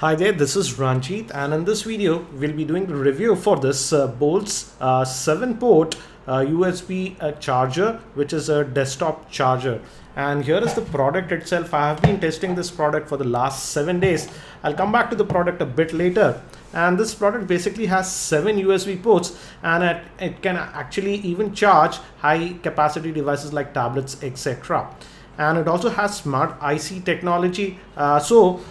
Hi there, this is Ranjit, and in this video we'll be doing the review for this Bolse 7 port USB charger, which is a desktop charger. And here is the product itself. I have been testing this product for the last 7 days. I'll come back to the product a bit later. And this product basically has 7 USB ports, and it can actually even charge high capacity devices like tablets, etc. And it also has smart IC technology, so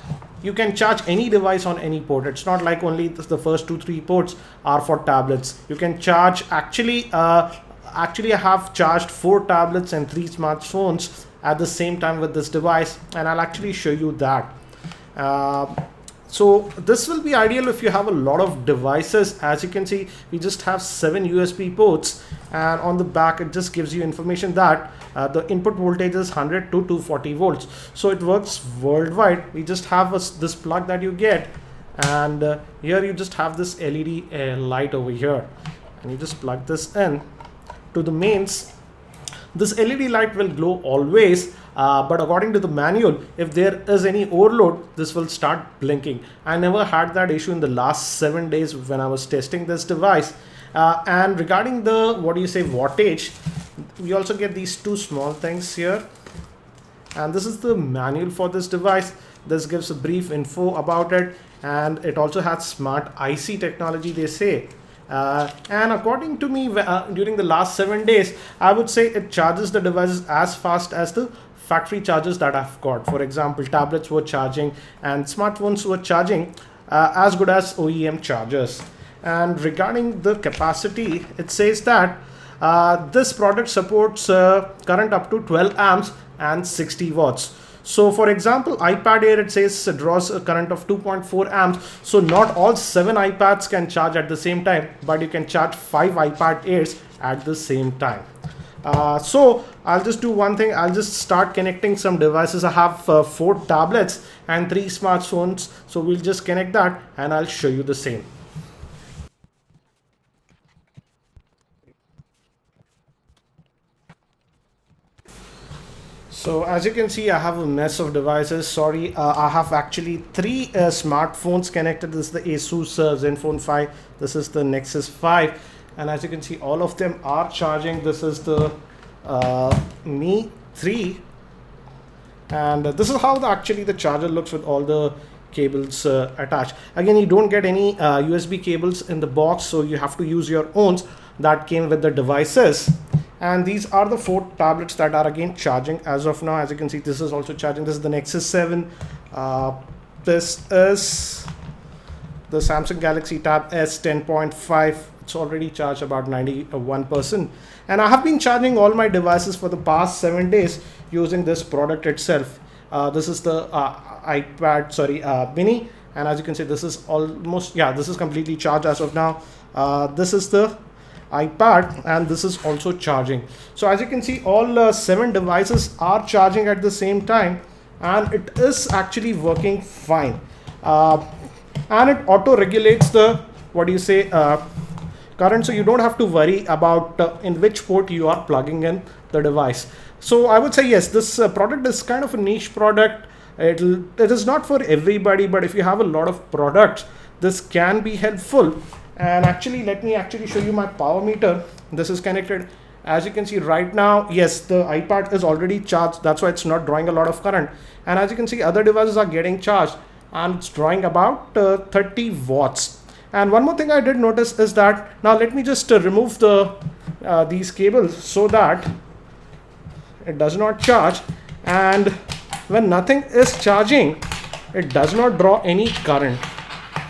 you can charge any device on any port. It's not like only the first 2-3 ports are for tablets. You can charge actually I have charged 4 tablets and 3 smartphones at the same time with this device, and I'll actually show you that. So this will be ideal if you have a lot of devices. As you can see, we just have 7 USB ports, and on the back it just gives you information that the input voltage is 100 to 240 volts. So it works worldwide. We just have this plug that you get, and here you just have this LED light over here, and you just plug this in to the mains. This LED light will glow always, but according to the manual, if there is any overload, this will start blinking. I never had that issue in the last 7 days when I was testing this device. And regarding the wattage, we also get these 2 small things here, and this is the manual for this device. This gives a brief info about it, and it also has smart IC technology, they say. And according to me, during the last 7 days, I would say it charges the devices as fast as the factory chargers that I've got. For example, tablets were charging and smartphones were charging as good as OEM chargers. And regarding the capacity, it says that this product supports current up to 12 amps and 60 watts. So for example, iPad Air, it says draws a current of 2.4 amps. So not all 7 iPads can charge at the same time, but you can charge 5 iPad Airs at the same time. So I'll just do one thing. I'll just start connecting some devices. I have 4 tablets and 3 smartphones. So we'll just connect that and I'll show you the same. So as you can see, I have a mess of devices. Sorry, I have actually 3 smartphones connected. This is the Asus Zenfone 5. This is the Nexus 5. And as you can see, all of them are charging. This is the Mi 3. And this is how actually the charger looks with all the cables attached. Again, you don't get any USB cables in the box, so you have to use your own that came with the devices. And these are the 4 tablets that are again charging as of now. As you can see, this is also charging. This is the Nexus 7. This is the Samsung Galaxy Tab S 10.5. It's already charged about 91%. And I have been charging all my devices for the past 7 days using this product itself. This is the iPad, mini. And as you can see, this is almost, this is completely charged as of now. This is the iPad, and this is also charging. So as you can see, all 7 devices are charging at the same time, and it is actually working fine. And it auto regulates the current, so you don't have to worry about in which port you are plugging in the device. So I would say yes, this product is kind of a niche product. It is not for everybody, but if you have a lot of products, this can be helpful. And actually, let me actually show you my power meter. This is connected. As you can see right now, yes, the iPad is already charged. That's why it's not drawing a lot of current. And as you can see, other devices are getting charged, and it's drawing about 30 watts. And one more thing I did notice is that, now let me just remove these cables so that it does not charge. And when nothing is charging, it does not draw any current.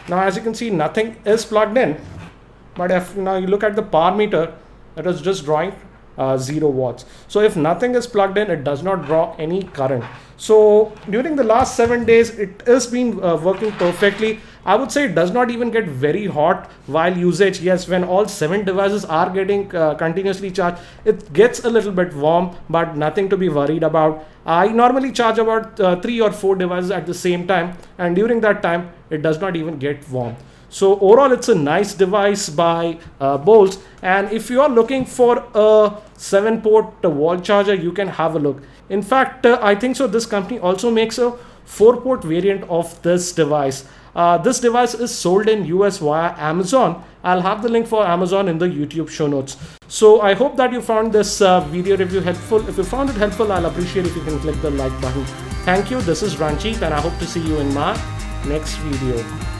Now as you can see, nothing is plugged in, but if now you look at the power meter, it is just drawing 0 watts. So if nothing is plugged in, it does not draw any current. So during the last 7 days, it has been working perfectly. I would say it does not even get very hot while usage. Yes, when all 7 devices are getting continuously charged, it gets a little bit warm, but nothing to be worried about. I normally charge about 3 or 4 devices at the same time, and during that time, it does not even get warm. So overall, it's a nice device by Bolse. And if you are looking for a 7-port wall charger, you can have a look. In fact, I think so this company also makes a 4-port variant of this device. This device is sold in US via Amazon. I'll have the link for Amazon in the YouTube show notes. So I hope that you found this video review helpful. If you found it helpful, I'll appreciate if you can click the like button. Thank you. This is Ranjit, and I hope to see you in my next video.